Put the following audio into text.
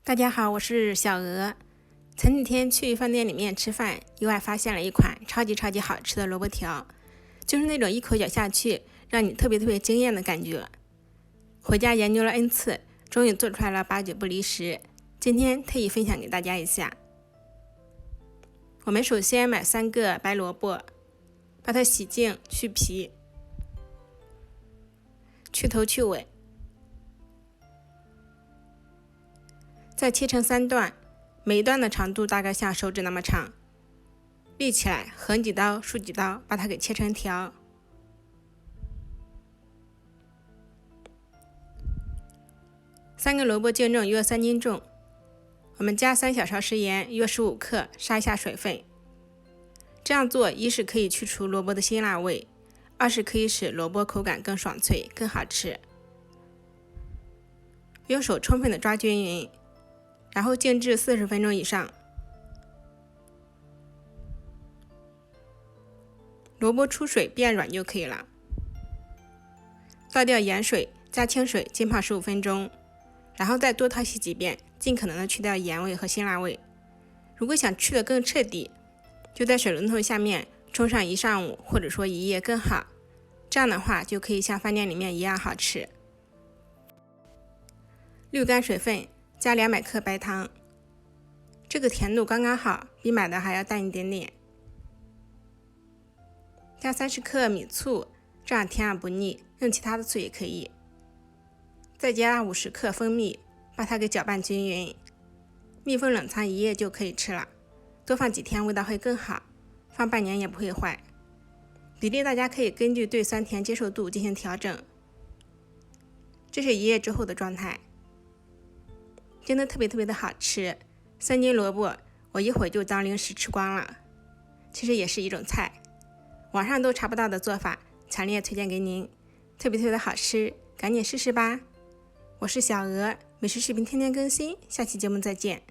大家好，我是小鹅。前几天去饭店里面吃饭，意外发现了一款超级好吃的萝卜条，就是那种一口咬下去让你特别惊艳的感觉。回家研究了 N 次，终于做出来了，8、9不离10。今天特意分享给大家一下。我们首先买3个白萝卜，把它洗净去皮，去头去尾，再切成3段，每一段的长度大概像手指那么长，立起来，横几刀竖几刀，把它给切成条。3个萝卜净重约3斤重，我们加3小勺食盐，约15克，杀一下水分。这样做，一是可以去除萝卜的辛辣味，二是可以使萝卜口感更爽脆，更好吃。用手充分的抓均匀，然后静置40分钟以上。萝卜出水变软就可以了。倒掉盐水，加清水浸泡15分钟，然后再多淘洗几遍，尽可能的去掉盐味和辛辣味。如果想去的更彻底，就在水龙头下面冲上1上午或者说1夜更好，这样的话就可以像饭店里面一样好吃。滤干水分，加200克白糖，这个甜度刚刚好，比买的还要淡一点点。加30克米醋，这样甜而不腻，用其他的醋也可以。再加50克蜂蜜，把它给搅拌均匀。密封冷藏1夜就可以吃了，多放几天味道会更好，放半年也不会坏。比例大家可以根据对酸甜接受度进行调整。这是1夜之后的状态，真的特别的好吃。3斤萝卜我一会儿就当零食吃光了，其实也是一种菜，网上都查不到的做法，强烈推荐给您，特别的好吃，赶紧试试吧。我是小鹅，美食视频天天更新，下期节目再见。